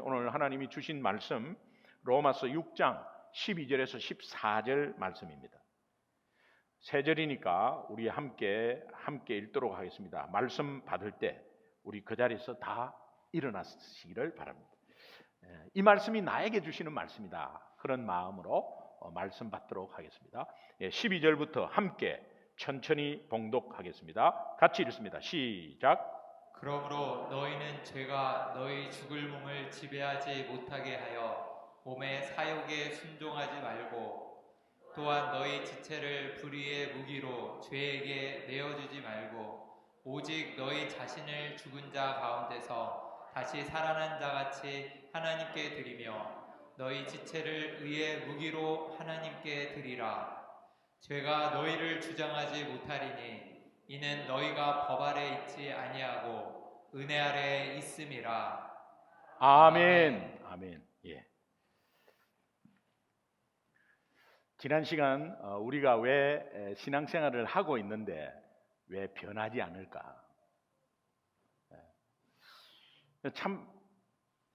오늘 하나님이 주신 말씀 로마서 6장 12절에서 14절 말씀입니다. 세 절이니까 우리 함께 읽도록 하겠습니다. 말씀 받을 때 우리 그 자리에서 다 일어나시기를 바랍니다. 이 말씀이 나에게 주시는 말씀이다. 그런 마음으로 말씀 받도록 하겠습니다. 12절부터 함께 천천히 봉독하겠습니다. 같이 읽습니다. 시작. 그러므로 너희는 죄가 너희 죽을 몸을 지배하지 못하게 하여 몸의 사욕에 순종하지 말고, 또한 너희 지체를 불의의 무기로 죄에게 내어주지 말고, 오직 너희 자신을 죽은 자 가운데서 다시 살아난 자 같이 하나님께 드리며 너희 지체를 의의 무기로 하나님께 드리라. 죄가 너희를 주장하지 못하리니 이는 너희가 법 아래 있지 아니하고 은혜 아래 있음이라. 아멘. 아멘. 예. 지난 시간 우리가 왜 신앙생활을 하고 있는데 왜 변하지 않을까? 참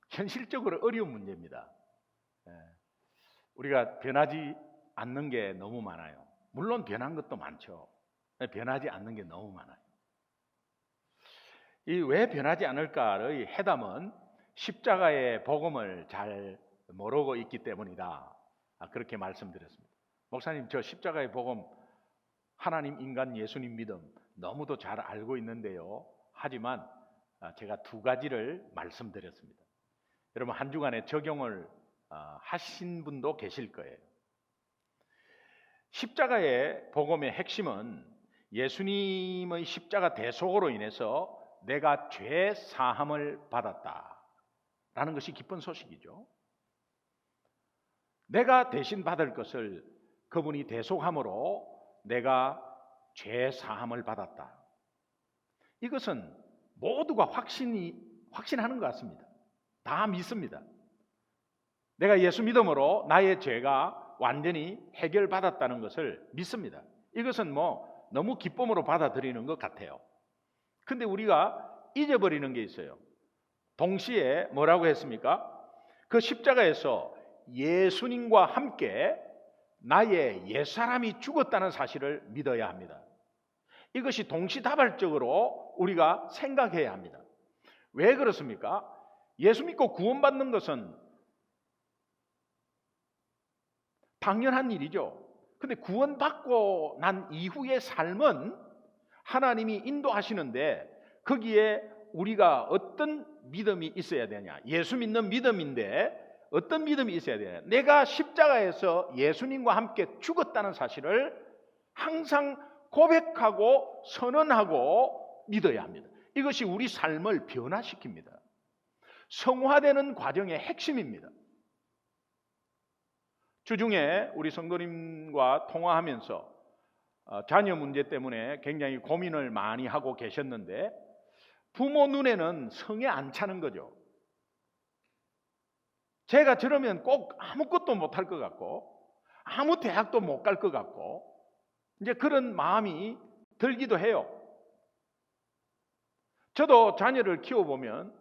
현실적으로 어려운 문제입니다. 우리가 변하지 않는 게 너무 많아요. 물론 변한 것도 많죠. 변하지 않는 게 너무 많아요. 이 왜 변하지 않을까의 해답은 십자가의 복음을 잘 모르고 있기 때문이다. 그렇게 말씀드렸습니다. 목사님, 저 십자가의 복음, 하나님, 인간, 예수님 믿음 너무도 잘 알고 있는데요. 하지만 제가 두 가지를 말씀드렸습니다. 여러분, 한 주간에 적용을 하신 분도 계실 거예요. 십자가의 복음의 핵심은 예수님의 십자가 대속으로 인해서 내가 죄 사함을 받았다라는 것이 기쁜 소식이죠. 내가 대신 받을 것을 그분이 대속함으로 내가 죄 사함을 받았다. 이것은 모두가 확신하는 것 같습니다. 다 믿습니다. 내가 예수 믿음으로 나의 죄가 완전히 해결받았다는 것을 믿습니다. 이것은 너무 기쁨으로 받아들이는 것 같아요. 근데 우리가 잊어버리는 게 있어요. 동시에 뭐라고 했습니까? 그 십자가에서 예수님과 함께 나의 옛사람이 죽었다는 사실을 믿어야 합니다. 이것이 동시다발적으로 우리가 생각해야 합니다. 왜 그렇습니까? 예수 믿고 구원받는 것은 당연한 일이죠. 근데 구원받고 난 이후의 삶은 하나님이 인도하시는데 거기에 우리가 어떤 믿음이 있어야 되냐? 예수 믿는 믿음인데 어떤 믿음이 있어야 되냐? 내가 십자가에서 예수님과 함께 죽었다는 사실을 항상 고백하고 선언하고 믿어야 합니다. 이것이 우리 삶을 변화시킵니다. 성화되는 과정의 핵심입니다. 주중에 우리 성도님과 통화하면서 자녀 문제 때문에 굉장히 고민을 많이 하고 계셨는데 부모 눈에는 성에 안 차는 거죠. 제가 저러면 꼭 아무것도 못할 것 같고 아무 대학도 못 갈 것 같고 이제 그런 마음이 들기도 해요. 저도 자녀를 키워보면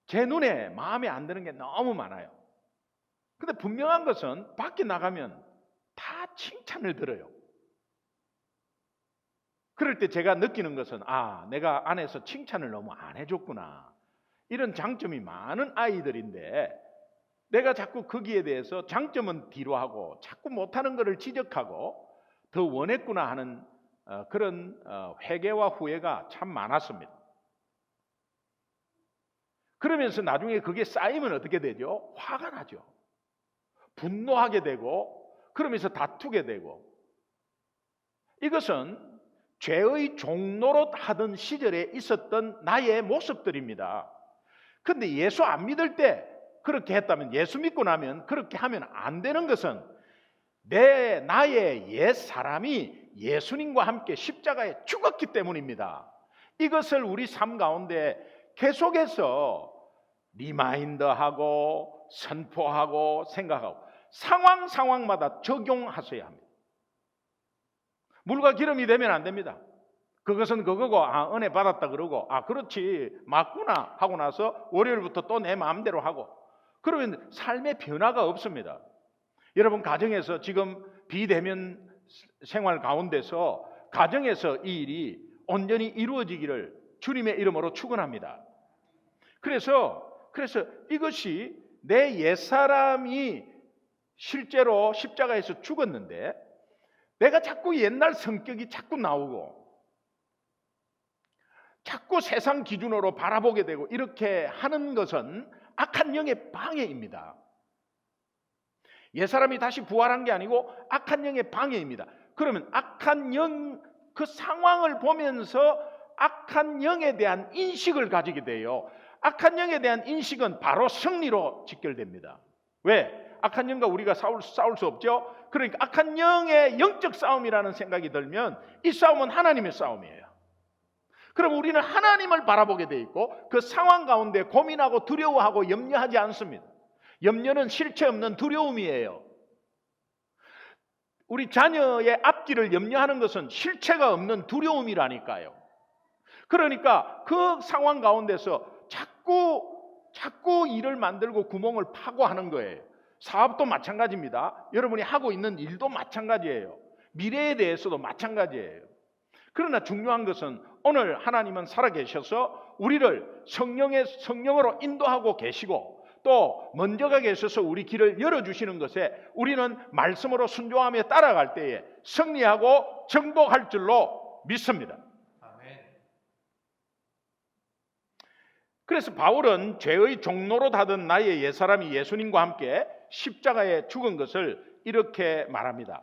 제 눈에 마음에 안 드는 게 너무 많아요. 근데 분명한 것은 밖에 나가면 다 칭찬을 들어요. 그럴 때 제가 느끼는 것은 내가 안에서 칭찬을 너무 안 해줬구나. 이런 장점이 많은 아이들인데 내가 자꾸 거기에 대해서 장점은 뒤로 하고 자꾸 못하는 것을 지적하고 더 원했구나 하는 그런 회개와 후회가 참 많았습니다. 그러면서 나중에 그게 쌓이면 어떻게 되죠? 화가 나죠. 분노하게 되고 그러면서 다투게 되고 이것은 죄의 종노릇 하던 시절에 있었던 나의 모습들입니다. 그런데 예수 안 믿을 때 그렇게 했다면 예수 믿고 나면 그렇게 하면 안 되는 것은 나의 옛 사람이 예수님과 함께 십자가에 죽었기 때문입니다. 이것을 우리 삶 가운데 계속해서 리마인드하고 선포하고 생각하고 상황마다 적용하셔야 합니다. 물과 기름이 되면 안 됩니다. 그것은 그거고 은혜 받았다 그러고 그렇지 맞구나 하고 나서 월요일부터 또 내 마음대로 하고 그러면 삶의 변화가 없습니다. 여러분 가정에서 지금 비대면 생활 가운데서 가정에서 이 일이 온전히 이루어지기를 주님의 이름으로 축원합니다. 그래서 이것이 내 옛사람이 실제로 십자가에서 죽었는데 내가 자꾸 옛날 성격이 자꾸 나오고 자꾸 세상 기준으로 바라보게 되고 이렇게 하는 것은 악한 영의 방해입니다. 옛사람이 다시 부활한 게 아니고 악한 영의 방해입니다. 그러면 악한 영 그 상황을 보면서 악한 영에 대한 인식을 가지게 돼요. 악한 영에 대한 인식은 바로 승리로 직결됩니다. 왜? 악한 영과 우리가 싸울 수 없죠. 그러니까 악한 영의 영적 싸움이라는 생각이 들면 이 싸움은 하나님의 싸움이에요. 그럼 우리는 하나님을 바라보게 돼 있고 그 상황 가운데 고민하고 두려워하고 염려하지 않습니다. 염려는 실체 없는 두려움이에요. 우리 자녀의 앞길을 염려하는 것은 실체가 없는 두려움이라니까요. 그러니까 그 상황 가운데서 자꾸 일을 만들고 구멍을 파고 하는 거예요. 사업도 마찬가지입니다. 여러분이 하고 있는 일도 마찬가지예요. 미래에 대해서도 마찬가지예요. 그러나 중요한 것은 오늘 하나님은 살아계셔서 우리를 성령으로 인도하고 계시고 또 먼저가 계셔서 우리 길을 열어주시는 것에 우리는 말씀으로 순종하며 따라갈 때에 승리하고 정복할 줄로 믿습니다. 아멘. 그래서 바울은 죄의 종로로 하던 나의 옛사람이 예수님과 함께 십자가에 죽은 것을 이렇게 말합니다.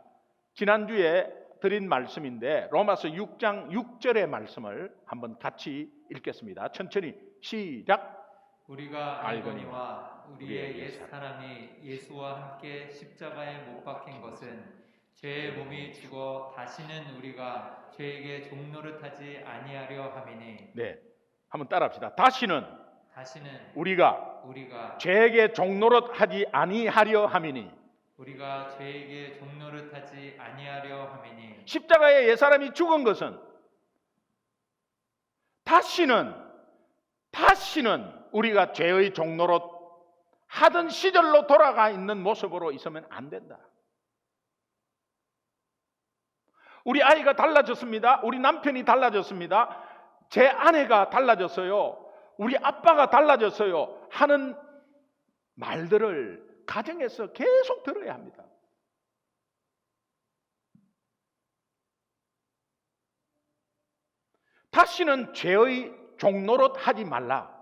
지난주에 드린 말씀인데 로마서 6장 6절의 말씀을 한번 같이 읽겠습니다. 천천히 시작. 우리가 알거니와 우리의 옛사람이 예수와 함께 십자가에 못 박힌 것은 죄의 몸이 죽어 다시는 우리가 죄에게 종노릇하지 아니하려 함이니. 네, 한번 따라합시다. 다시는 우리가 우리가 죄에게 종노릇하지 아니하려 함이니. 우리가 죄에게 종노릇하지 아니하려 함이니. 십자가에 옛사람이 죽은 것은 다시는 우리가 죄의 종노릇 하던 시절로 돌아가 있는 모습으로 있으면 안 된다. 우리 아이가 달라졌습니다. 우리 남편이 달라졌습니다. 제 아내가 달라졌어요. 우리 아빠가 달라졌어요. 하는 말들을 가정에서 계속 들어야 합니다. 다시는 죄의 종노릇 하지 말라.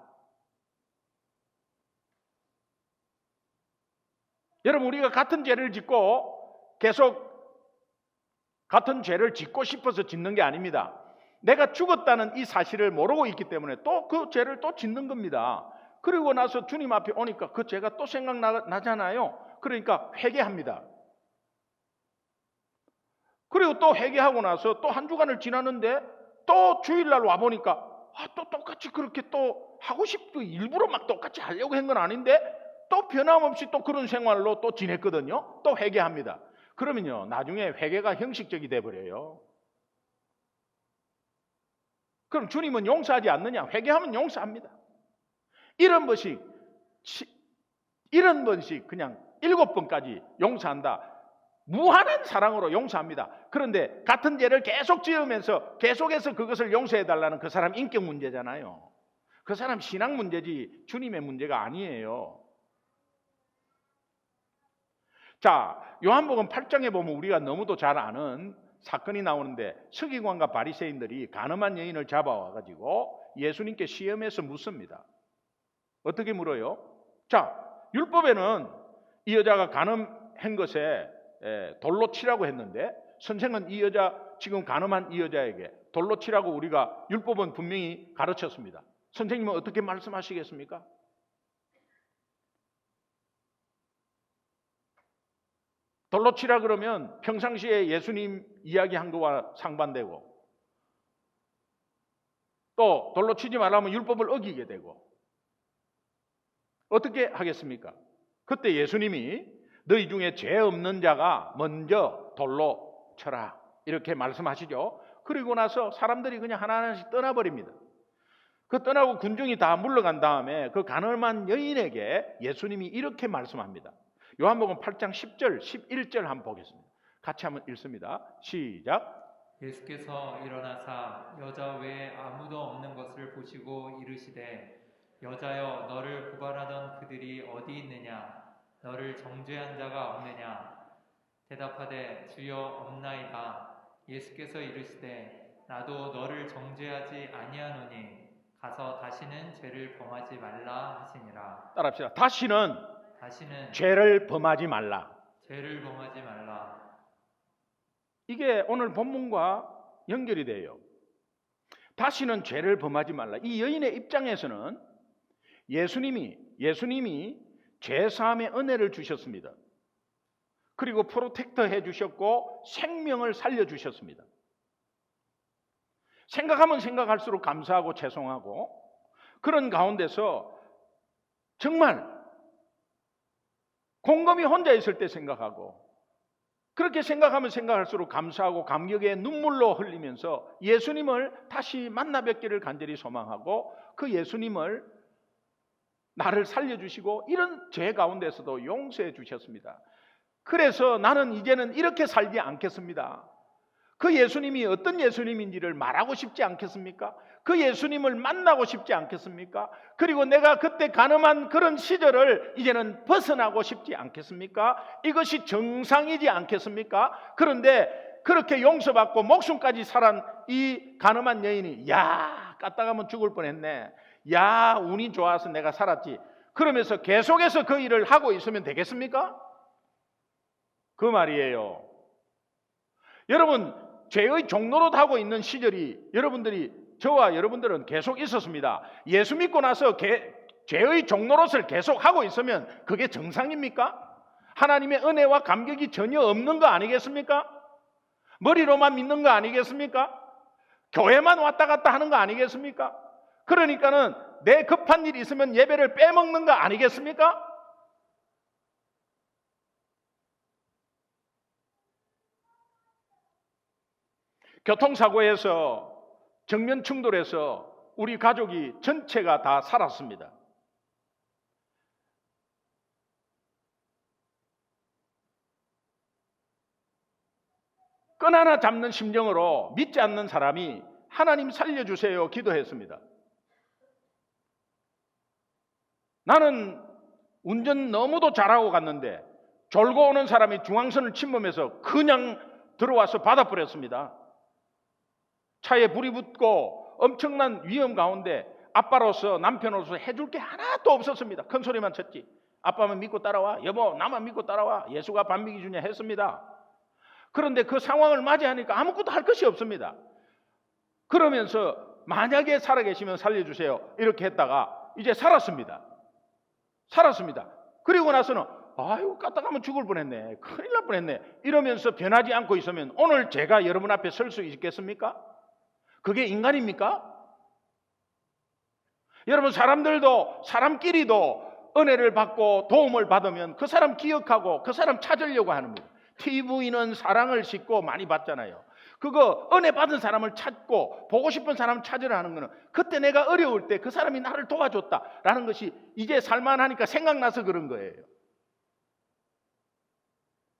여러분 우리가 같은 죄를 짓고 계속 같은 죄를 짓고 싶어서 짓는 게 아닙니다. 내가 죽었다는 이 사실을 모르고 있기 때문에 또 그 죄를 또 짓는 겁니다. 그리고 나서 주님 앞에 오니까 그 죄가 또 생각나잖아요. 그러니까 회개합니다. 그리고 또 회개하고 나서 또 한 주간을 지났는데 또 주일날 와보니까 또 똑같이 그렇게 또 하고 싶고 일부러 막 똑같이 하려고 한 건 아닌데 또 변함없이 또 그런 생활로 또 지냈거든요. 또 회개합니다. 그러면요 나중에 회개가 형식적이 돼버려요. 그럼 주님은 용서하지 않느냐? 회개하면 용서합니다. 이런 번씩 그냥 7번까지 용서한다. 무한한 사랑으로 용서합니다. 그런데 같은 죄를 계속 지으면서 계속해서 그것을 용서해달라는 그 사람 인격 문제잖아요. 그 사람 신앙 문제지 주님의 문제가 아니에요. 자, 요한복음 8장에 보면 우리가 너무도 잘 아는 사건이 나오는데 서기관과 바리새인들이 간음한 여인을 잡아와가지고 예수님께 시험해서 묻습니다. 어떻게 물어요? 자, 율법에는 이 여자가 간음한 것에 돌로 치라고 했는데 선생은 이 여자 지금 간음한 이 여자에게 돌로 치라고 우리가 율법은 분명히 가르쳤습니다. 선생님은 어떻게 말씀하시겠습니까? 돌로 치라 그러면 평상시에 예수님 이야기한 거와 상반되고 또 돌로 치지 말라면 율법을 어기게 되고 어떻게 하겠습니까? 그때 예수님이 너희 중에 죄 없는 자가 먼저 돌로 쳐라 이렇게 말씀하시죠. 그리고 나서 사람들이 그냥 하나하나씩 떠나버립니다. 그 떠나고 군중이 다 물러간 다음에 그 가늠한 여인에게 예수님이 이렇게 말씀합니다. 요한복음 8장 10절, 11절 한번 보겠습니다. 같이 한번 읽습니다. 시작. 예수께서 일어나사 여자 외에 아무도 없는 것을 보시고 이르시되 여자여 너를 고발하던 그들이 어디 있느냐 너를 정죄한 자가 없느냐 대답하되 주여 없나이다. 예수께서 이르시되 나도 너를 정죄하지 아니하노니 가서 다시는 죄를 범하지 말라 하시니라. 따라합시다. 다시는 죄를 범하지 말라. 죄를 범하지 말라. 이게 오늘 본문과 연결이 돼요. 다시는 죄를 범하지 말라. 이 여인의 입장에서는 예수님이 죄사함의 은혜를 주셨습니다. 그리고 프로텍터 해주셨고 생명을 살려주셨습니다. 생각하면 생각할수록 감사하고 죄송하고 그런 가운데서 정말 곰곰이 혼자 있을 때 생각하고 그렇게 생각하면 생각할수록 감사하고 감격의 눈물로 흘리면서 예수님을 다시 만나 뵙기를 간절히 소망하고 그 예수님을 나를 살려주시고 이런 죄 가운데서도 용서해 주셨습니다. 그래서 나는 이제는 이렇게 살지 않겠습니다. 그 예수님이 어떤 예수님인지를 말하고 싶지 않겠습니까? 그 예수님을 만나고 싶지 않겠습니까? 그리고 내가 그때 가늠한 그런 시절을 이제는 벗어나고 싶지 않겠습니까? 이것이 정상이지 않겠습니까? 그런데 그렇게 용서받고 목숨까지 살한 이 가늠한 여인이 야 까딱하면 죽을 뻔했네. 야 운이 좋아서 내가 살았지. 그러면서 계속해서 그 일을 하고 있으면 되겠습니까? 그 말이에요. 여러분 죄의 종로로 하고 있는 시절이 저와 여러분들은 계속 있었습니다. 예수 믿고 나서 죄의 종로릇을 계속 하고 있으면 그게 정상입니까? 하나님의 은혜와 감격이 전혀 없는 거 아니겠습니까? 머리로만 믿는 거 아니겠습니까? 교회만 왔다 갔다 하는 거 아니겠습니까? 그러니까는 내 급한 일이 있으면 예배를 빼먹는 거 아니겠습니까? 교통사고에서 정면 충돌해서 우리 가족이 전체가 다 살았습니다. 끈 하나 잡는 심정으로 믿지 않는 사람이 하나님 살려주세요 기도했습니다. 나는 운전 너무도 잘하고 갔는데 졸고 오는 사람이 중앙선을 침범해서 그냥 들어와서 받아버렸습니다. 차에 불이 붙고 엄청난 위험 가운데 아빠로서 남편으로서 해줄 게 하나도 없었습니다. 큰 소리만 쳤지. 아빠만 믿고 따라와. 여보 나만 믿고 따라와. 예수가 반미기 주냐 했습니다. 그런데 그 상황을 맞이하니까 아무것도 할 것이 없습니다. 그러면서 만약에 살아계시면 살려주세요 이렇게 했다가 이제 살았습니다. 그리고 나서는 아유 까딱하면 죽을 뻔했네. 큰일 날 뻔했네. 이러면서 변하지 않고 있으면 오늘 제가 여러분 앞에 설 수 있겠습니까? 그게 인간입니까? 여러분 사람끼리도 은혜를 받고 도움을 받으면 그 사람 기억하고 그 사람 찾으려고 하는 거예요. TV는 사랑을 싣고 많이 받잖아요. 그거 은혜 받은 사람을 찾고 보고 싶은 사람 찾으라 하는 거는 그때 내가 어려울 때 그 사람이 나를 도와줬다라는 것이 이제 살만하니까 생각나서 그런 거예요.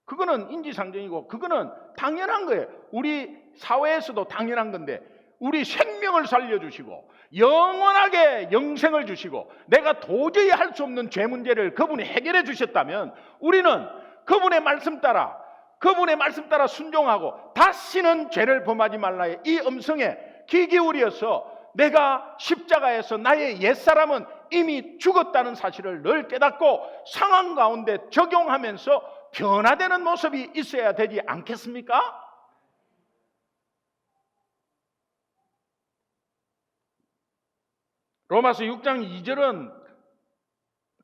그거는 인지상정이고 그거는 당연한 거예요. 우리 사회에서도 당연한 건데 우리 생명을 살려주시고 영원하게 영생을 주시고 내가 도저히 할 수 없는 죄 문제를 그분이 해결해 주셨다면 우리는 그분의 말씀 따라 순종하고 다시는 죄를 범하지 말라의 이 음성에 귀 기울여서 내가 십자가에서 나의 옛사람은 이미 죽었다는 사실을 늘 깨닫고 상황 가운데 적용하면서 변화되는 모습이 있어야 되지 않겠습니까? 로마서 6장 2절은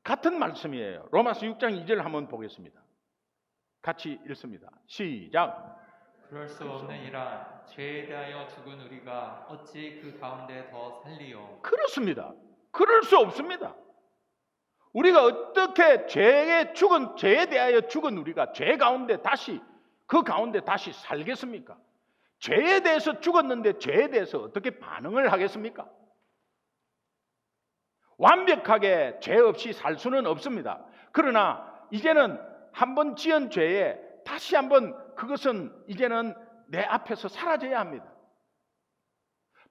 같은 말씀이에요. 로마서 6장 2절 한번 보겠습니다. 같이 읽습니다. 시작. 그럴 수 없느니라 죄에 대하여 죽은 우리가 어찌 그 가운데 더 살리요. 그렇습니다. 그럴 수 없습니다. 우리가 어떻게 죄에 대하여 죽은 우리가 죄 가운데 다시 그 가운데 다시 살겠습니까? 죄에 대해서 죽었는데 죄에 대해서 어떻게 반응을 하겠습니까? 완벽하게 죄 없이 살 수는 없습니다. 그러나 이제는 한번 지은 죄에 다시 한번 그것은 이제는 내 앞에서 사라져야 합니다.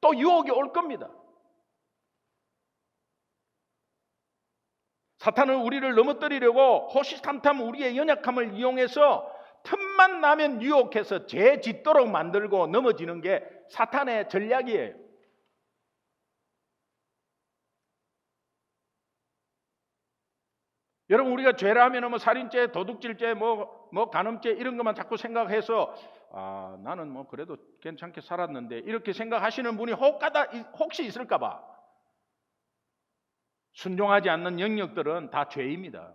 또 유혹이 올 겁니다. 사탄은 우리를 넘어뜨리려고 호시탐탐 우리의 연약함을 이용해서 틈만 나면 유혹해서 죄 짓도록 만들고 넘어지는 게 사탄의 전략이에요. 여러분, 우리가 죄라 하면 뭐 살인죄, 도둑질죄, 뭐 간음죄 이런 것만 자꾸 생각해서 나는 뭐 그래도 괜찮게 살았는데 이렇게 생각하시는 분이 혹시 있을까 봐. 순종하지 않는 영역들은 다 죄입니다.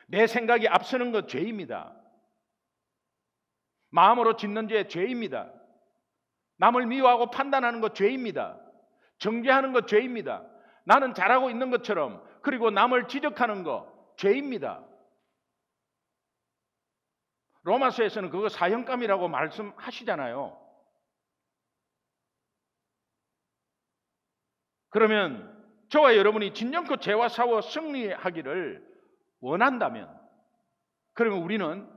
내 생각이 앞서는 것 죄입니다. 마음으로 짓는 죄 죄입니다. 남을 미워하고 판단하는 것 죄입니다. 정죄하는 것 죄입니다. 나는 잘하고 있는 것처럼 그리고 남을 지적하는 것 죄입니다. 로마서에서는 그거 사형감이라고 말씀하시잖아요. 그러면 저와 여러분이 진정코 죄와 싸워 승리하기를 원한다면 그러면 우리는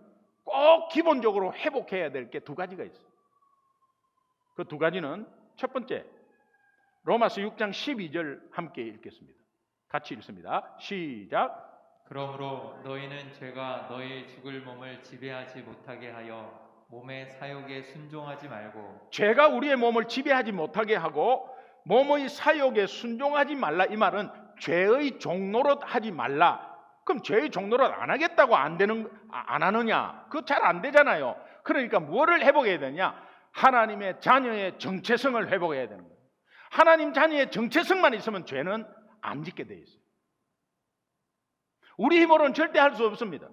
꼭 기본적으로 회복해야 될 게 두 가지가 있어요. 그 두 가지는 첫 번째, 로마서 6장 12절 함께 읽겠습니다. 같이 읽습니다. 시작. 그러므로 너희는 죄가 너희 죽을 몸을 지배하지 못하게 하여 몸의 사욕에 순종하지 말고. 죄가 우리의 몸을 지배하지 못하게 하고 몸의 사욕에 순종하지 말라. 이 말은 죄의 종노릇 하지 말라. 그럼 죄의 종노릇 안 하겠다고 안 하느냐? 그거 잘 안 되잖아요. 그러니까 뭐를 회복해야 되냐? 하나님의 자녀의 정체성을 회복해야 되는 거예요. 하나님 자녀의 정체성만 있으면 죄는 안 짓게 돼 있어요. 우리 힘으로는 절대 할 수 없습니다.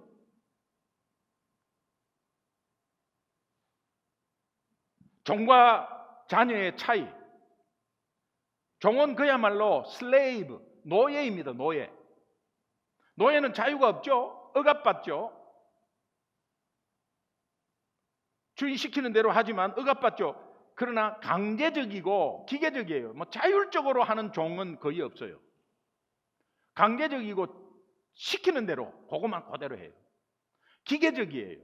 종과 자녀의 차이. 종은 그야말로 슬레이브, 노예입니다. 노예. 노예는 자유가 없죠. 억압받죠. 주인 시키는 대로 하지만 억압받죠. 그러나 강제적이고 기계적이에요. 뭐 자율적으로 하는 종은 거의 없어요. 강제적이고 시키는 대로 그것만 그대로 해요. 기계적이에요.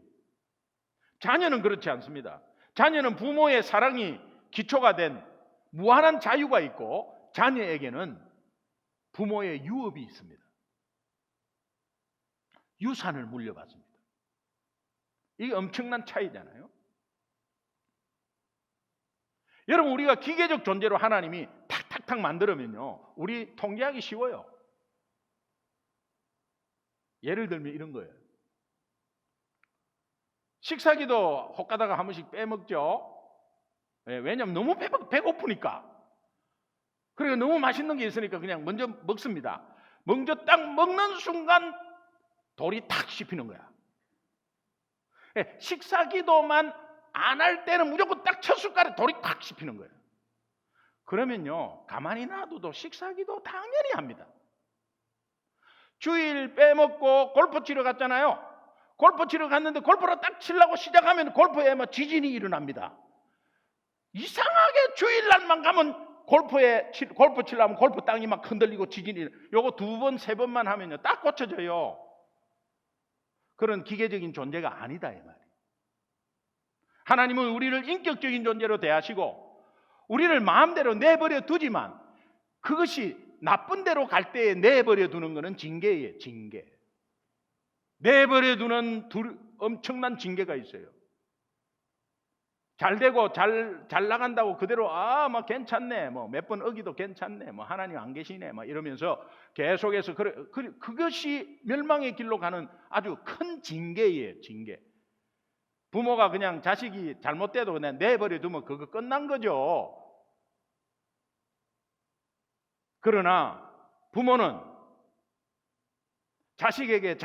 자녀는 그렇지 않습니다. 자녀는 부모의 사랑이 기초가 된 무한한 자유가 있고 자녀에게는 부모의 유업이 있습니다. 유산을 물려받습니다. 이게 엄청난 차이잖아요. 여러분, 우리가 기계적 존재로 하나님이 탁탁탁 만들면요, 우리 통제하기 쉬워요. 예를 들면 이런 거예요. 식사기도 혹가다가 한 번씩 빼먹죠. 왜냐하면 너무 배고프니까. 그리고 너무 맛있는 게 있으니까 그냥 먼저 먹습니다. 먼저 딱 먹는 순간 돌이 탁 씹히는 거야. 식사기도만 안 할 때는 무조건 딱 첫 숟갈에 돌이 탁 씹히는 거예요. 그러면요, 가만히 놔둬도 식사기도 당연히 합니다. 주일 빼먹고 골프 치러 갔잖아요. 골프 치러 갔는데 골프를 딱 치려고 시작하면 골프에 막 지진이 일어납니다. 이상하게 주일날만 가면 골프 치려면 골프 땅이 막 흔들리고 지진이, 요거 2번, 3번만 하면요, 딱 고쳐져요. 그런 기계적인 존재가 아니다, 이 말이에요. 하나님은 우리를 인격적인 존재로 대하시고 우리를 마음대로 내버려 두지만 그것이 나쁜 대로 갈 때에 내버려 두는 것은 징계예요. 징계. 내버려 두는 엄청난 징계가 있어요. 잘 되고 잘 나간다고 그대로 뭐 괜찮네, 뭐 몇 번 어기도 괜찮네, 뭐 하나님 안 계시네, 뭐 이러면서 계속해서 그것이 멸망의 길로 가는 아주 큰 징계예요. 징계. 부모가 그냥 자식이 잘못돼도 그냥 내버려 두면 그거 끝난 거죠. 그러나 부모는 자식에게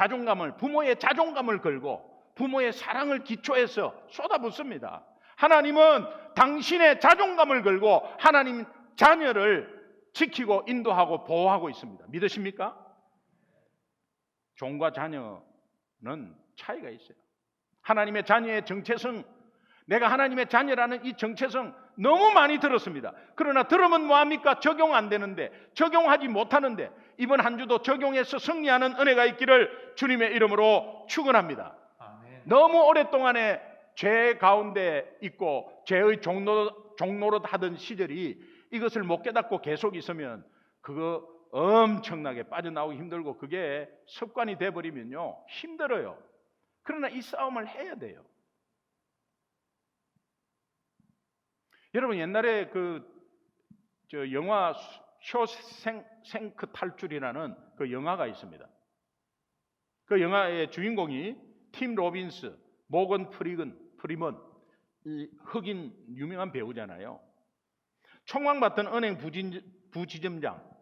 부모의 자존감을 걸고 부모의 사랑을 기초해서 쏟아붓습니다. 하나님은 당신의 자존감을 걸고 하나님 자녀를 지키고 인도하고 보호하고 있습니다. 믿으십니까? 종과 자녀는 차이가 있어요. 하나님의 자녀의 정체성, 내가 하나님의 자녀라는 이 정체성 너무 많이 들었습니다. 그러나 들으면 뭐합니까? 적용 안 되는데, 적용하지 못하는데, 이번 한 주도 적용해서 승리하는 은혜가 있기를 주님의 이름으로 축원합니다. 아멘. 너무 오랫동안에 죄 가운데 있고 죄의 종노릇 하던 시절이 이것을 못 깨닫고 계속 있으면 그거 엄청나게 빠져나오기 힘들고 그게 습관이 돼버리면요 힘들어요. 그러나 이 싸움을 해야 돼요. 여러분 옛날에 영화 쇼생크 탈출이라는 그 영화가 있습니다. 그 영화의 주인공이 팀 로빈스, 모건 프리먼, 이 흑인 유명한 배우잖아요. 총망받던 은행 부지점장,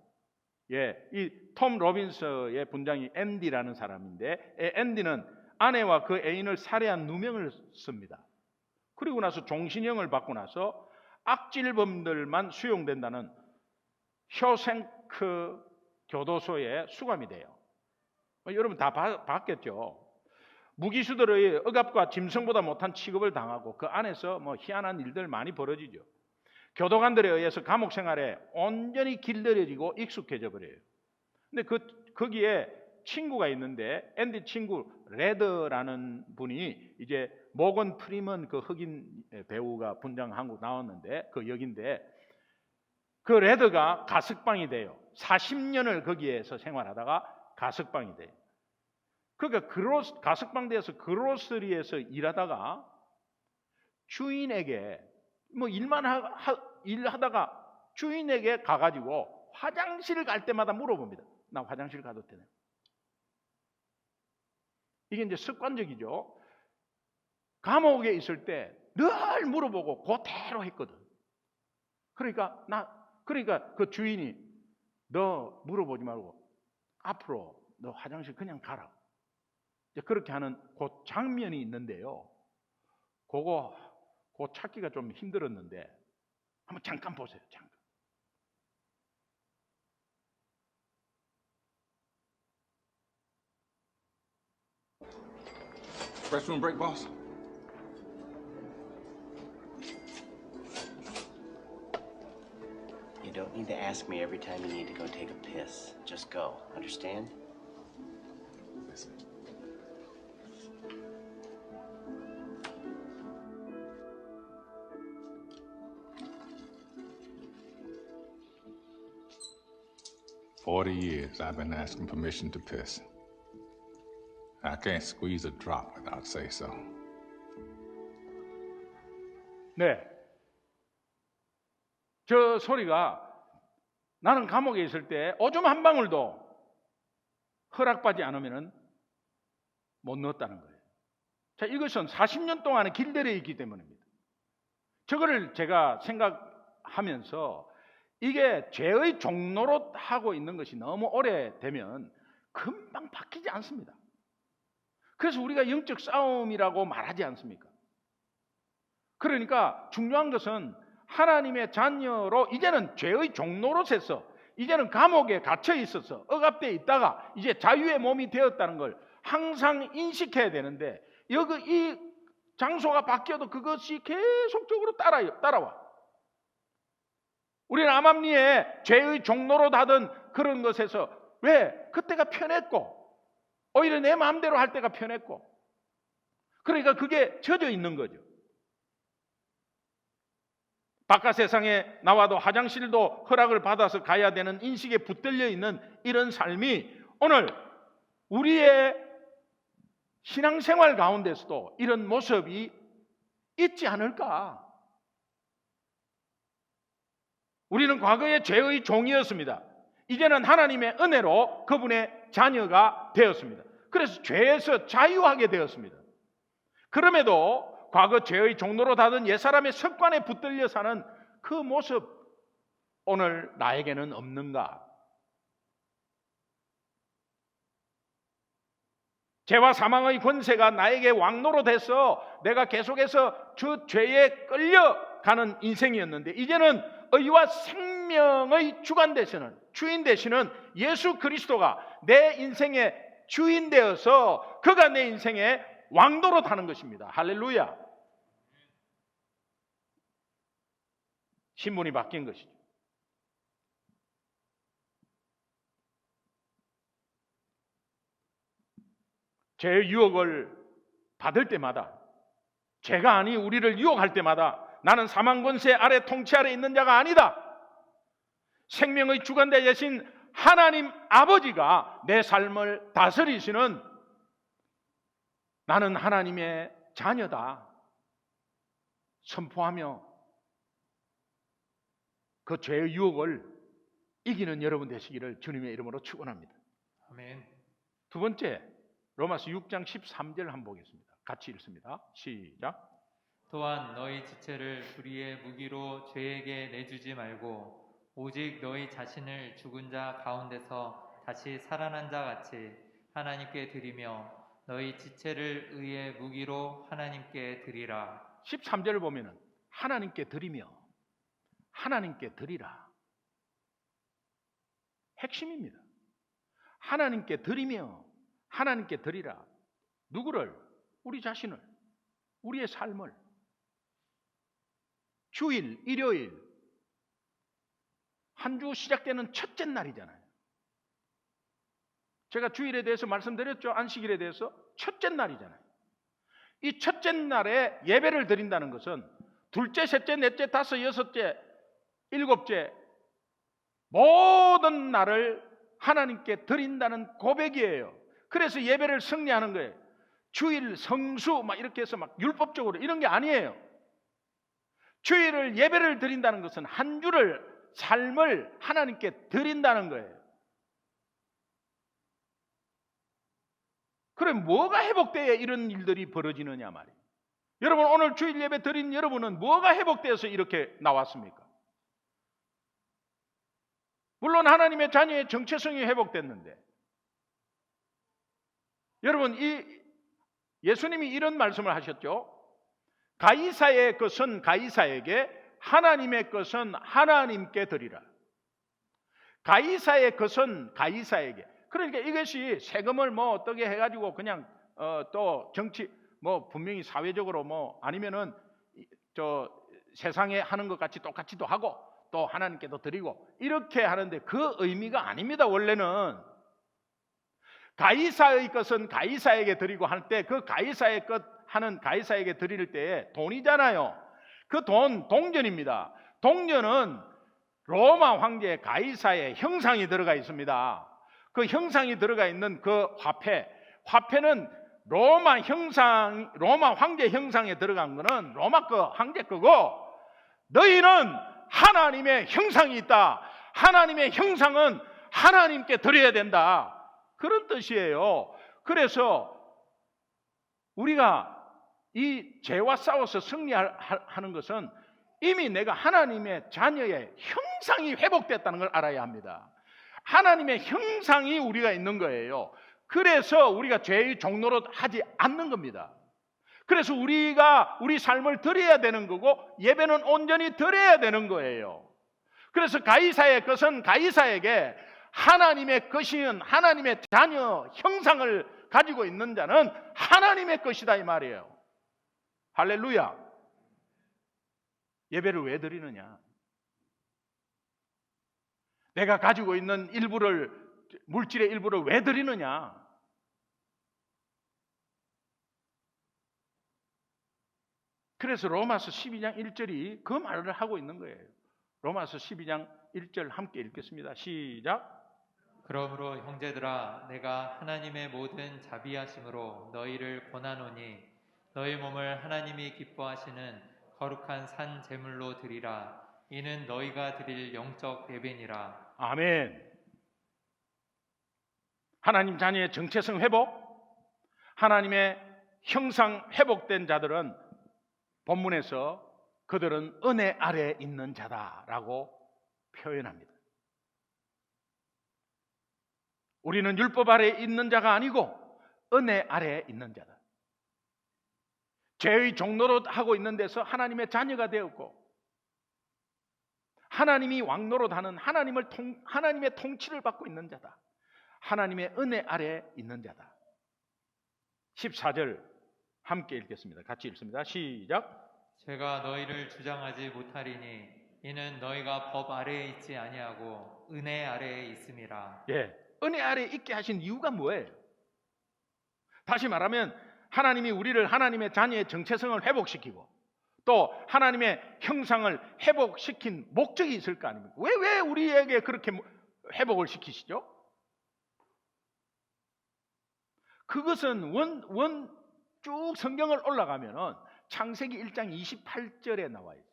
이 톰 로빈스의 분장이 앤디라는 사람인데, 앤디는 아내와 그 애인을 살해한 누명을 씁니다. 그리고 나서 종신형을 받고 나서 악질범들만 수용된다는 쇼생크 교도소에 수감이 돼요. 여러분 다 봤겠죠. 무기수들의 억압과 짐승보다 못한 취급을 당하고 그 안에서 희한한 일들 많이 벌어지죠. 교도관들에 의해서 감옥 생활에 온전히 길들여지고 익숙해져 버려요. 근데 거기에 친구가 있는데 앤디 친구 레드라는 분이 이제 모건 프리먼 그 흑인 배우가 분장 한국 나왔는데 그 역인데 그 레드가 가석방이 돼요. 40년을 거기에서 생활하다가 가석방이 돼요. 그러니까 가석방돼서 그로서리에서 일하다가 주인에게 일하다가 주인에게 가가지고 화장실 갈 때마다 물어봅니다. 나 화장실 가도 되나요? 이게 이제 습관적이죠. 감옥에 있을 때 늘 물어보고 그대로 했거든. 그러니까 그 주인이 너 물어보지 말고 앞으로 너 화장실 그냥 가라. 이제 그렇게 하는 그 장면이 있는데요. 그거 찾기가 좀 힘들었는데 한번 잠깐 보세요. 잠깐. Restroom break, boss? You don't need to ask me every time you need to go take a piss. Just go. Understand? Listen. For 40 years, I've been asking permission to piss. I can't squeeze a drop without say so. 네. 저 소리가 나는 감옥에 있을 때 오줌 한 방울도 허락받지 않으면 못 넣었다는 거예요. 자, 이것은 40년 동안에 길들여 있기 때문입니다. 저거를 제가 생각하면서 이게 죄의 종로로 하고 있는 것이 너무 오래되면 금방 바뀌지 않습니다. 그래서 우리가 영적 싸움이라고 말하지 않습니까? 그러니까 중요한 것은 하나님의 자녀로 이제는 죄의 종로로서 이제는 감옥에 갇혀 있어서 억압되어 있다가 이제 자유의 몸이 되었다는 걸 항상 인식해야 되는데 이 장소가 바뀌어도 그것이 계속적으로 따라와. 우리는 암암리에 죄의 종로로 하던 그런 것에서 왜? 그때가 편했고 오히려 내 마음대로 할 때가 편했고 그러니까 그게 젖어 있는 거죠. 바깥 세상에 나와도 화장실도 허락을 받아서 가야 되는 인식에 붙들려 있는 이런 삶이 오늘 우리의 신앙생활 가운데서도 이런 모습이 있지 않을까? 우리는 과거에 죄의 종이었습니다. 이제는 하나님의 은혜로 그분의 자녀가 되었습니다. 그래서 죄에서 자유하게 되었습니다. 그럼에도 과거 죄의 종로로 다던 옛사람의 습관에 붙들려 사는 그 모습 오늘 나에게는 없는가? 죄와 사망의 권세가 나에게 왕노로 돼서 내가 계속해서 저 죄에 끌려가는 인생이었는데 이제는 의와 생명의 주인 되시는 예수 그리스도가 내 인생의 주인 되어서 그가 내 인생의 왕노로 타는 것입니다. 할렐루야. 신분이 바뀐 것이죠. 죄의 유혹을 받을 때마다, 죄가 아니 우리를 유혹할 때마다 나는 사망 권세 아래 통치 아래 있는 자가 아니다. 생명의 주관자 되신 하나님 아버지가 내 삶을 다스리시는 나는 하나님의 자녀다 선포하며 그 죄의 유혹을 이기는 여러분 되시기를 주님의 이름으로 축원합니다. 아멘. 두 번째, 로마서 6장 13절 한번 보겠습니다. 같이 읽습니다. 시작. 또한 너희 지체를 불의의 무기로 죄에게 내주지 말고 오직 너희 자신을 죽은 자 가운데서 다시 살아난 자 같이 하나님께 드리며 너희 지체를 의의 무기로 하나님께 드리라. 13절을 보면은 하나님께 드리며 하나님께 드리라. 핵심입니다. 하나님께 드리며 하나님께 드리라. 누구를? 우리 자신을, 우리의 삶을. 주일, 일요일, 한 주 시작되는 첫째 날이잖아요. 제가 주일에 대해서 말씀드렸죠. 안식일에 대해서 첫째 날이잖아요. 이 첫째 날에 예배를 드린다는 것은 둘째, 셋째, 넷째, 다섯, 여섯째, 일곱째 모든 날을 하나님께 드린다는 고백이에요. 그래서 예배를 승리하는 거예요. 주일, 성수 막 이렇게 해서 막 율법적으로 이런 게 아니에요. 주일을 예배를 드린다는 것은 한 주를 삶을 하나님께 드린다는 거예요. 그럼 뭐가 회복돼야 이런 일들이 벌어지느냐 말이에요. 여러분 오늘 주일 예배 드린 여러분은 뭐가 회복되어서 이렇게 나왔습니까? 물론 하나님의 자녀의 정체성이 회복됐는데 여러분 예수님이 이런 말씀을 하셨죠. 가이사의 것은 가이사에게 하나님의 것은 하나님께 드리라. 가이사의 것은 가이사에게. 그러니까 이것이 세금을 뭐 어떻게 해가지고 그냥 또 정치 뭐 분명히 사회적으로 뭐 아니면은 저 세상에 하는 것 같이 똑같이도 하고 또 하나님께도 드리고 이렇게 하는데 그 의미가 아닙니다. 원래는 가이사의 것은 가이사에게 드리고 할 때 그 가이사의 것 하는 가이사에게 드릴 때에 돈이잖아요. 그 돈 동전입니다. 동전은 로마 황제 가이사의 형상이 들어가 있습니다. 그 형상이 들어가 있는 그 화폐는 로마 황제 형상에 들어간 거는 로마 거 황제 거고 너희는 하나님의 형상이 있다. 하나님의 형상은 하나님께 드려야 된다. 그런 뜻이에요. 그래서 우리가 이 죄와 싸워서 승리하는 것은 이미 내가 하나님의 자녀의 형상이 회복됐다는 걸 알아야 합니다. 하나님의 형상이 우리가 있는 거예요. 그래서 우리가 죄의 종노릇 하지 않는 겁니다. 그래서 우리가 우리 삶을 드려야 되는 거고 예배는 온전히 드려야 되는 거예요. 그래서 가이사의 것은 가이사에게 하나님의 것인 하나님의 자녀 형상을 가지고 있는 자는 하나님의 것이다 이 말이에요. 할렐루야. 예배를 왜 드리느냐? 내가 가지고 있는 물질의 일부를 왜 드리느냐? 그래서 로마서 12장 1절이 그 말을 하고 있는 거예요. 로마서 12장 1절 함께 읽겠습니다. 시작. 그러므로 형제들아 내가 하나님의 모든 자비하심으로 너희를 권하노니 너희 몸을 하나님이 기뻐하시는 거룩한 산 제물로 드리라. 이는 너희가 드릴 영적 예배니라. 아멘. 하나님 자녀의 정체성 회복, 하나님의 형상 회복된 자들은 본문에서 그들은 은혜 아래에 있는 자다라고 표현합니다. 우리는 율법 아래에 있는 자가 아니고 은혜 아래에 있는 자다. 죄의 종노릇 하고 있는 데서 하나님의 자녀가 되었고 하나님이 왕노릇하는 하나님의 통치를 받고 있는 자다. 하나님의 은혜 아래에 있는 자다. 14절 함께 읽겠습니다. 같이 읽습니다. 시작. 제가 너희를 주장하지 못하리니 이는 너희가 법 아래에 있지 아니하고 은혜 아래에 있음이라. 예, 은혜 아래에 있게 하신 이유가 뭐예요? 다시 말하면 하나님이 우리를 하나님의 자녀의 정체성을 회복시키고 또 하나님의 형상을 회복시킨 목적이 있을 거 아닙니까? 왜 우리에게 그렇게 회복을 시키시죠? 그것은 쭉 성경을 올라가면은 창세기 1장 28절에 나와 있어요.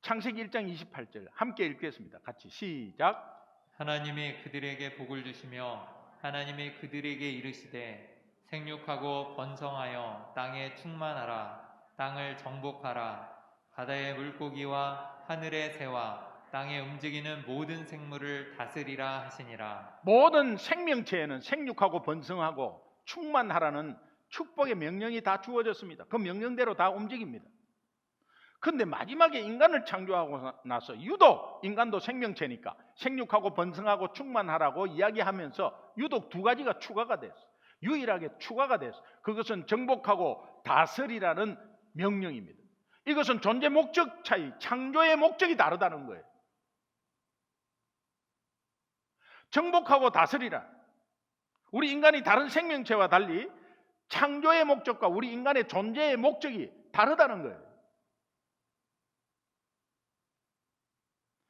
창세기 1장 28절 함께 읽겠습니다. 같이 시작. 하나님이 그들에게 복을 주시며 하나님이 그들에게 이르시되 생육하고 번성하여 땅에 충만하라. 땅을 정복하라. 바다의 물고기와 하늘의 새와 땅에 움직이는 모든 생물을 다스리라 하시니라. 모든 생명체에는 생육하고 번성하고 충만하라는 축복의 명령이 다 주어졌습니다. 그 명령대로 다 움직입니다. 그런데 마지막에 인간을 창조하고 나서 유독 인간도 생명체니까 생육하고 번성하고 충만하라고 이야기하면서 유독 두 가지가 추가가 됐어요. 유일하게 추가가 됐어요. 그것은 정복하고 다스리라는 명령입니다. 이것은 존재 목적 차이, 창조의 목적이 다르다는 거예요. 정복하고 다스리라. 우리 인간이 다른 생명체와 달리 창조의 목적과 우리 인간의 존재의 목적이 다르다는 거예요.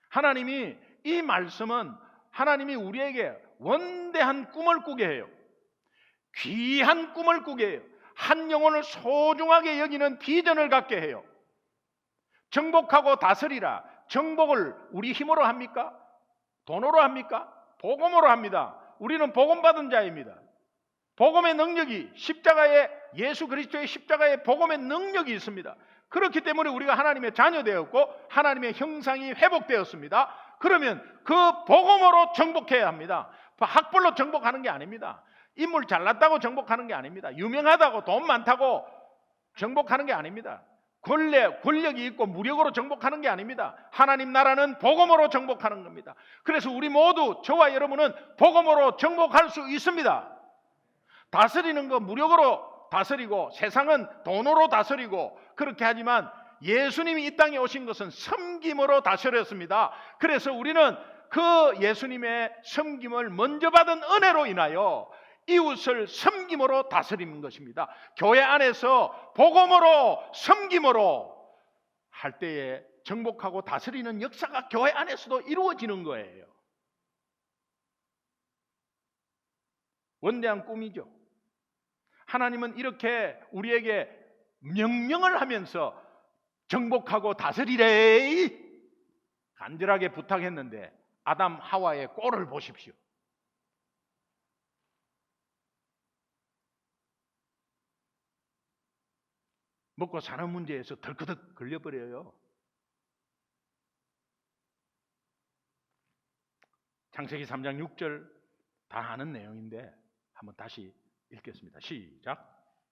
하나님이 이 말씀은 하나님이 우리에게 원대한 꿈을 꾸게 해요. 귀한 꿈을 꾸게 해요. 한 영혼을 소중하게 여기는 비전을 갖게 해요. 정복하고 다스리라. 정복을 우리 힘으로 합니까? 돈으로 합니까? 복음으로 합니다. 우리는 복음받은 자입니다. 복음의 능력이 십자가의 예수 그리스도의 십자가의 복음의 능력이 있습니다. 그렇기 때문에 우리가 하나님의 자녀 되었고 하나님의 형상이 회복되었습니다. 그러면 그 복음으로 정복해야 합니다. 학벌로 정복하는 게 아닙니다. 인물 잘났다고 정복하는 게 아닙니다. 유명하다고 돈 많다고 정복하는 게 아닙니다. 권력이 있고 무력으로 정복하는 게 아닙니다. 하나님 나라는 복음으로 정복하는 겁니다. 그래서 우리 모두 저와 여러분은 복음으로 정복할 수 있습니다. 다스리는 거 무력으로 다스리고 세상은 돈으로 다스리고 그렇게 하지만 예수님이 이 땅에 오신 것은 섬김으로 다스렸습니다. 그래서 우리는 그 예수님의 섬김을 먼저 받은 은혜로 인하여 이웃을 섬김으로 다스리는 것입니다. 교회 안에서 복음으로 섬김으로 할 때에 정복하고 다스리는 역사가 교회 안에서도 이루어지는 거예요. 원대한 꿈이죠. 하나님은 이렇게 우리에게 명령을 하면서 정복하고 다스리래 간절하게 부탁했는데 아담 하와의 꼴을 보십시오. 먹고 사는 문제에서 덜커덕 걸려버려요. 창세기 3장 6절 다 아는 내용인데 한번 다시 읽겠습니다. 시작.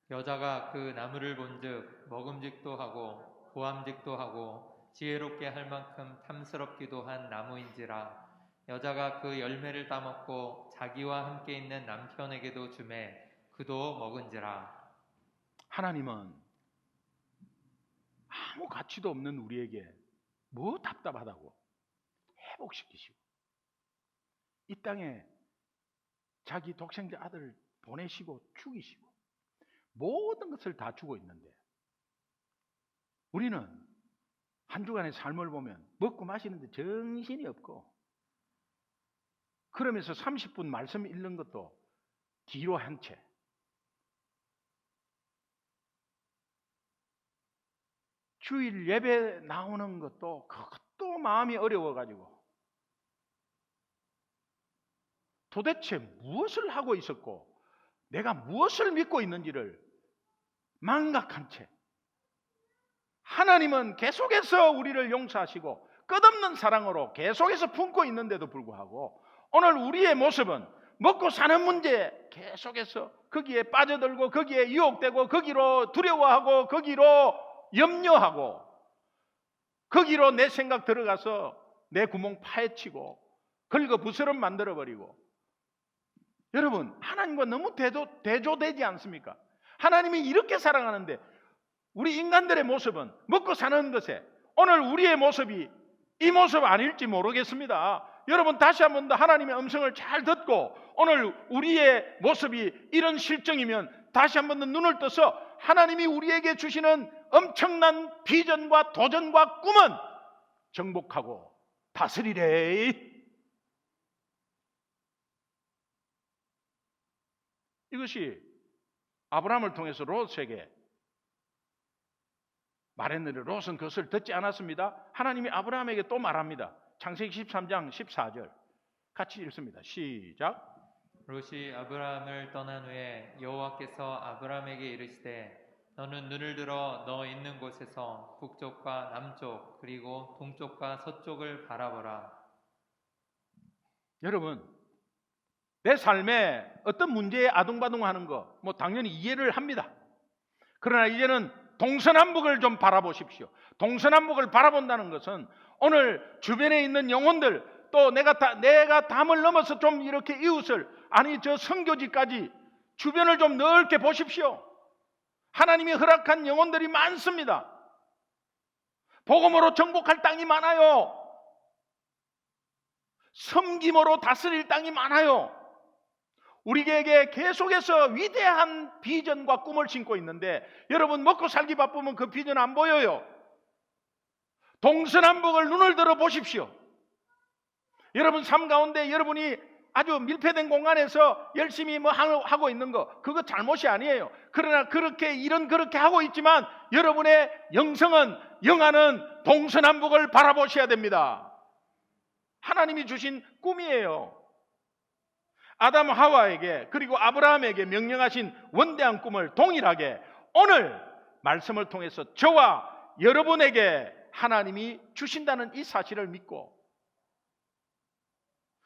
여자가 그 나무를 본즉 먹음직도 하고 보암직도 하고 지혜롭게 할 만큼 탐스럽기도 한 나무인지라. 여자가 그 열매를 따먹고 자기와 함께 있는 남편에게도 주매 그도 먹은지라. 하나님은 아무 가치도 없는 우리에게 뭐 답답하다고 회복시키시고 이 땅에 자기 독생자 아들을 보내시고 죽이시고 모든 것을 다 주고 있는데 우리는 한 주간의 삶을 보면 먹고 마시는데 정신이 없고 그러면서 30분 말씀 읽는 것도 뒤로 한 채 주일 예배 나오는 것도 그것도 마음이 어려워가지고 도대체 무엇을 하고 있었고 내가 무엇을 믿고 있는지를 망각한 채 하나님은 계속해서 우리를 용서하시고 끝없는 사랑으로 계속해서 품고 있는데도 불구하고 오늘 우리의 모습은 먹고 사는 문제에 계속해서 거기에 빠져들고 거기에 유혹되고 거기로 두려워하고 거기로 염려하고 거기로 내 생각 들어가서 내 구멍 파헤치고 긁어부스럼 만들어버리고 여러분 하나님과 너무 대조되지 않습니까? 하나님이 이렇게 사랑하는데 우리 인간들의 모습은 먹고 사는 것에 오늘 우리의 모습이 이 모습 아닐지 모르겠습니다. 여러분 다시 한 번 더 하나님의 음성을 잘 듣고 오늘 우리의 모습이 이런 실정이면 다시 한 번 더 눈을 떠서 하나님이 우리에게 주시는 엄청난 비전과 도전과 꿈은 정복하고 다스리래. 이것이 아브라함을 통해서 롯에게 말했는데 롯은 그것을 듣지 않았습니다. 하나님이 아브라함에게 또 말합니다. 창세기 13장 14절 같이 읽습니다. 시작. 롯이 아브라함을 떠난 후에 여호와께서 아브라함에게 이르시되 너는 눈을 들어 너 있는 곳에서 북쪽과 남쪽 그리고 동쪽과 서쪽을 바라보라. 여러분, 내 삶에 어떤 문제에 아둥바둥하는 거 뭐 당연히 이해를 합니다. 그러나 이제는 동서남북을 좀 바라보십시오. 동서남북을 바라본다는 것은 오늘 주변에 있는 영혼들 또 내가 담을 넘어서 좀 이렇게 이웃을 아니 저 선교지까지 주변을 좀 넓게 보십시오. 하나님이 허락한 영혼들이 많습니다. 복음으로 정복할 땅이 많아요. 섬김으로 다스릴 땅이 많아요. 우리에게 계속해서 위대한 비전과 꿈을 심고 있는데 여러분 먹고 살기 바쁘면 그 비전 안 보여요. 동서남북을 눈을 들어 보십시오. 여러분 삶 가운데 여러분이 아주 밀폐된 공간에서 열심히 뭐 하고 있는 거 그거 잘못이 아니에요. 그러나 그렇게 하고 있지만 여러분의 영안은 동서남북을 바라보셔야 됩니다. 하나님이 주신 꿈이에요. 아담 하와에게 그리고 아브라함에게 명령하신 원대한 꿈을 동일하게 오늘 말씀을 통해서 저와 여러분에게 하나님이 주신다는 이 사실을 믿고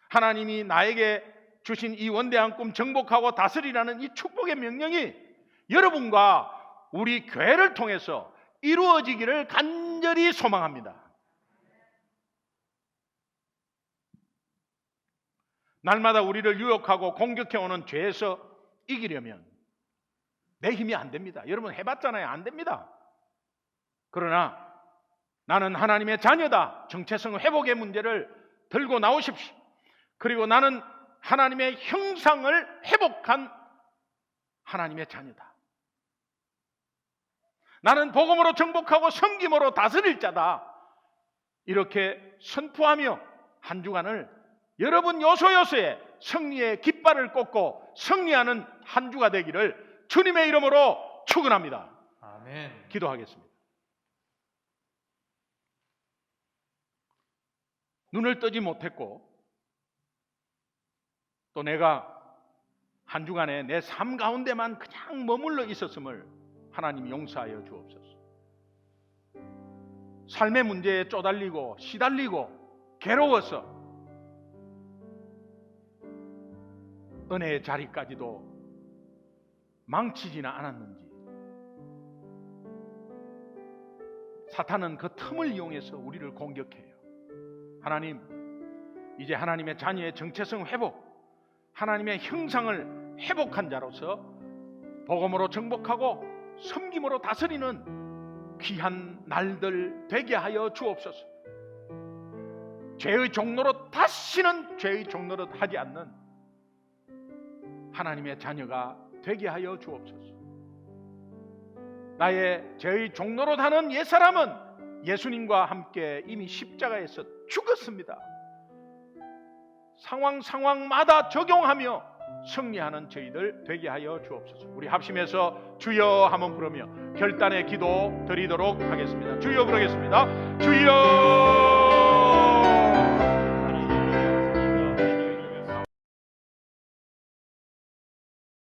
하나님이 나에게 주신 이 원대한 꿈 정복하고 다스리라는 이 축복의 명령이 여러분과 우리 교회를 통해서 이루어지기를 간절히 소망합니다. 날마다 우리를 유혹하고 공격해오는 죄에서 이기려면 내 힘이 안 됩니다. 여러분 해봤잖아요. 안 됩니다. 그러나 나는 하나님의 자녀다. 정체성 회복의 문제를 들고 나오십시오. 그리고 나는 하나님의 형상을 회복한 하나님의 자녀다. 나는 복음으로 정복하고 섬김으로 다스릴 자다. 이렇게 선포하며 한 주간을 여러분 요소요소에 승리의 깃발을 꽂고 승리하는 한 주가 되기를 주님의 이름으로 축원합니다. 아멘. 기도하겠습니다. 눈을 뜨지 못했고 또 내가 한 주간에 내 삶 가운데만 그냥 머물러 있었음을 하나님 용서하여 주옵소서. 삶의 문제에 쪼달리고 시달리고 괴로워서 은혜의 자리까지도 망치지는 않았는지 사탄은 그 틈을 이용해서 우리를 공격해요. 하나님, 이제 하나님의 자녀의 정체성 회복, 하나님의 형상을 회복한 자로서 복음으로 정복하고 섬김으로 다스리는 귀한 날들 되게 하여 주옵소서. 죄의 종노릇 다시는 죄의 노릇 하지 않는 하나님의 자녀가 되게 하여 주옵소서. 나의 죄의 종노릇하는 옛사람은 예수님과 함께 이미 십자가에서 죽었습니다. 상황마다 적용하며 승리하는 저희들 되게 하여 주옵소서. 우리 합심해서 주여 한번 부르며 결단의 기도 드리도록 하겠습니다. 주여 부르겠습니다. 주여